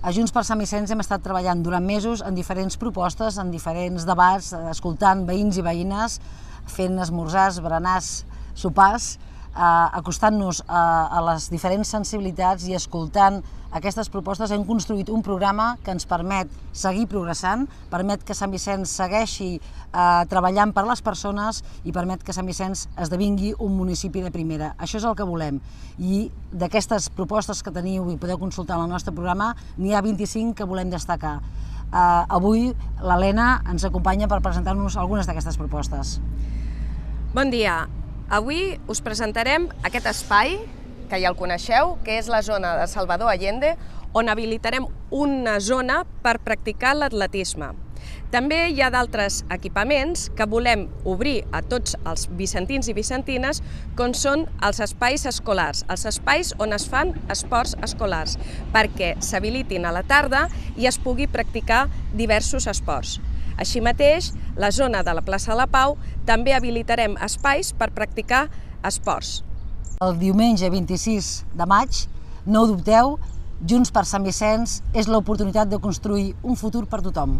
A Junts per Sant Vicenç hem estat treballant durant mesos en diferents propostes, en diferents debats, escoltant veïns i veïnes, fent esmorzars, berenars, sopars, acostant-nos a les diferents sensibilitats i escoltant aquestes propostes hem construït un programa que ens permet seguir progressant, permet que Sant Vicenç segueixi treballant per les persones i permet que Sant Vicenç esdevingui un municipi de primera. Això és el que volem i d'aquestes propostes que teniu i podeu consultar en el nostre programa n'hi ha 25 que volem destacar. Avui l'Helena ens acompanya per presentar-nos algunes d'aquestes propostes. Bon dia. Avui us presentarem aquest espai, que ja el coneixeu, que és la zona de Salvador Allende, on habilitarem una zona per practicar l'atletisme. També hi ha d'altres equipaments que volem obrir a tots els vicentins i vicentines, com són els espais escolars, els espais on es fan esports escolars, perquè s'habilitin a la tarda i es pugui practicar diversos esports. Així mateix, la zona de la plaça de la Pau també habilitarem espais per practicar esports. El diumenge 26 de maig, no ho dubteu, Junts per Sant Vicenç és l'oportunitat de construir un futur per tothom.